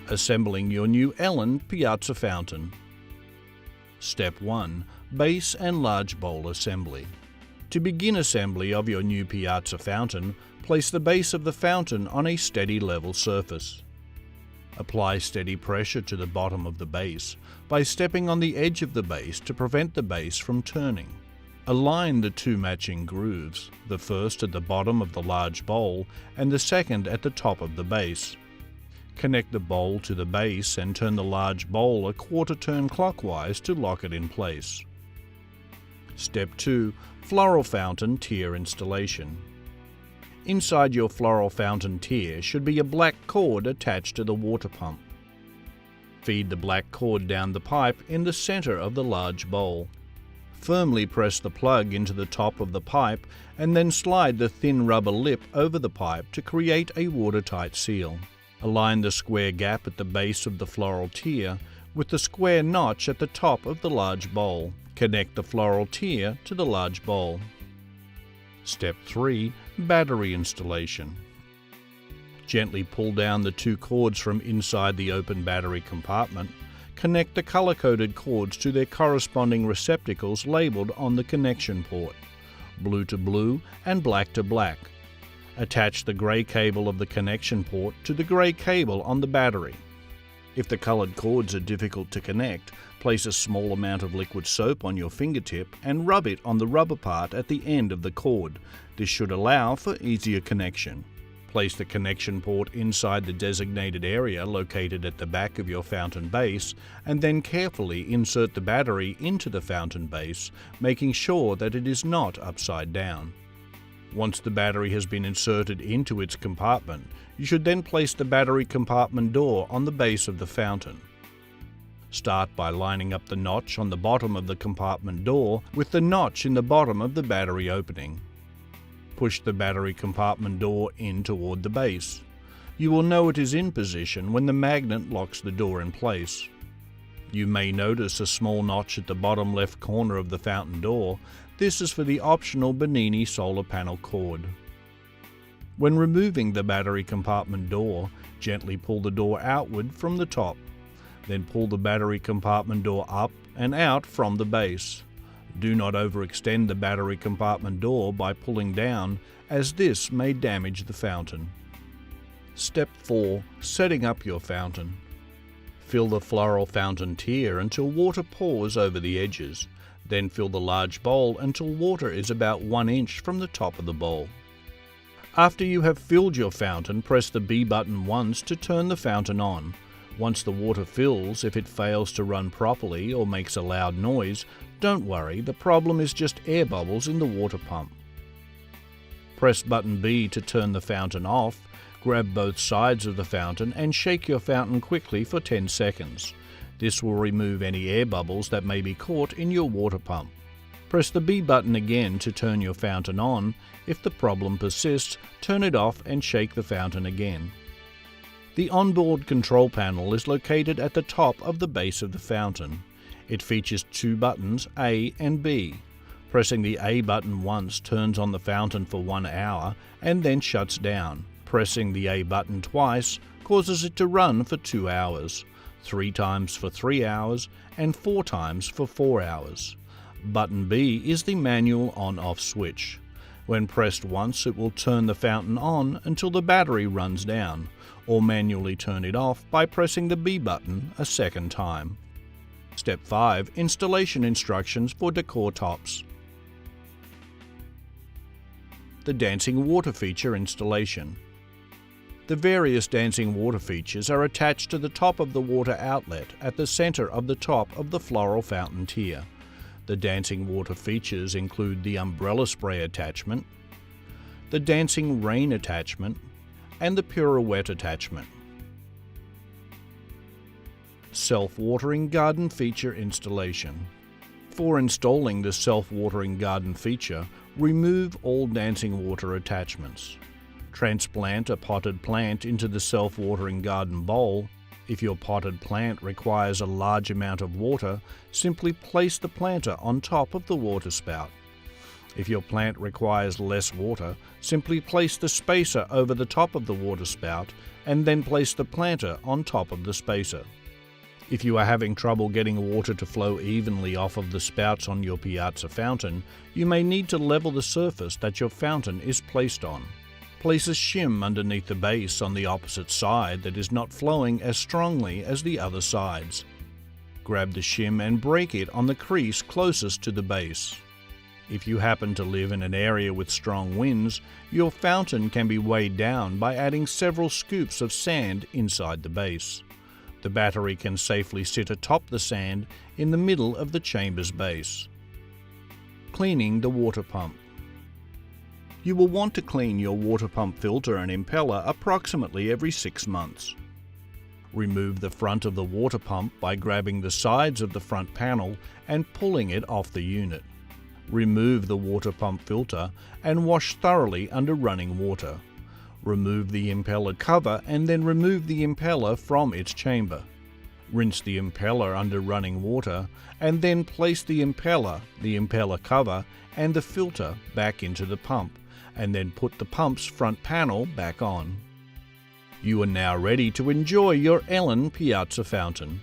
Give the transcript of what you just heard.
Assembling your new Ellen Piazza fountain. Step 1. Base and large bowl assembly. To begin assembly of your new Piazza fountain, place the base of the fountain on a steady level surface. Apply steady pressure to the bottom of the base by stepping on the edge of the base to prevent the base from turning. Align the two matching grooves, the first at the bottom of the large bowl and the second at the top of the base. Connect the bowl to the base and turn the large bowl a quarter turn clockwise to lock it in place. Step 2. Floral fountain tier installation. Inside your floral fountain tier should be a black cord attached to the water pump. Feed the black cord down the pipe in the center of the large bowl. Firmly press the plug into the top of the pipe and then slide the thin rubber lip over the pipe to create a watertight seal. Align the square gap at the base of the floral tier with the square notch at the top of the large bowl. Connect the floral tier to the large bowl. Step 3. Battery installation. Gently pull down the two cords from inside the open battery compartment. Connect the color-coded cords to their corresponding receptacles labeled on the connection port, blue to blue and black to black. Attach the gray cable of the connection port to the gray cable on the battery. If the colored cords are difficult to connect, place a small amount of liquid soap on your fingertip and rub it on the rubber part at the end of the cord. This should allow for easier connection. Place the connection port inside the designated area located at the back of your fountain base and then carefully insert the battery into the fountain base, making sure that it is not upside down. Once the battery has been inserted into its compartment, you should then place the battery compartment door on the base of the fountain. Start by lining up the notch on the bottom of the compartment door with the notch in the bottom of the battery opening. Push the battery compartment door in toward the base. You will know it is in position when the magnet locks the door in place. You may notice a small notch at the bottom left corner of the fountain door. This is for the optional Bernini solar panel cord. When removing the battery compartment door, gently pull the door outward from the top. Then pull the battery compartment door up and out from the base. Do not overextend the battery compartment door by pulling down, as this may damage the fountain. Step 4. Setting up your fountain. Fill the floral fountain tier until water pours over the edges. Then fill the large bowl until water is about 1 inch from the top of the bowl. After you have filled your fountain, press the B button once to turn the fountain on. Once the water fills, if it fails to run properly or makes a loud noise, don't worry, the problem is just air bubbles in the water pump. Press button B to turn the fountain off. Grab both sides of the fountain and shake your fountain quickly for 10 seconds. This will remove any air bubbles that may be caught in your water pump. Press the B button again to turn your fountain on. If the problem persists, turn it off and shake the fountain again. The onboard control panel is located at the top of the base of the fountain. It features two buttons, A and B. Pressing the A button once turns on the fountain for 1 hour and then shuts down. Pressing the A button twice causes it to run for 2 hours, 3 times for 3 hours, and 4 times for 4 hours. Button B is the manual on-off switch. When pressed once, it will turn the fountain on until the battery runs down, or manually turn it off by pressing the B button a second time. Step 5. Installation instructions for decor tops. The dancing water feature installation. The various dancing water features are attached to the top of the water outlet at the center of the top of the floral fountain tier. The dancing water features include the umbrella spray attachment, the dancing rain attachment, and the pirouette attachment. Self-watering garden feature installation. For installing the self-watering garden feature, remove all dancing water attachments. Transplant a potted plant into the self-watering garden bowl. If your potted plant requires a large amount of water, simply place the planter on top of the water spout. If your plant requires less water, simply place the spacer over the top of the water spout and then place the planter on top of the spacer. If you are having trouble getting water to flow evenly off of the spouts on your piazza fountain, you may need to level the surface that your fountain is placed on. Place a shim underneath the base on the opposite side that is not flowing as strongly as the other sides. Grab the shim and break it on the crease closest to the base. If you happen to live in an area with strong winds, your fountain can be weighed down by adding several scoops of sand inside the base. The battery can safely sit atop the sand in the middle of the chamber's base. Cleaning the water pump. You will want to clean your water pump filter and impeller approximately every 6 months. Remove the front of the water pump by grabbing the sides of the front panel and pulling it off the unit. Remove the water pump filter and wash thoroughly under running water. Remove the impeller cover and then remove the impeller from its chamber. Rinse the impeller under running water and then place the impeller cover and the filter back into the pump and then put the pump's front panel back on. You are now ready to enjoy your Ellen Piazza fountain.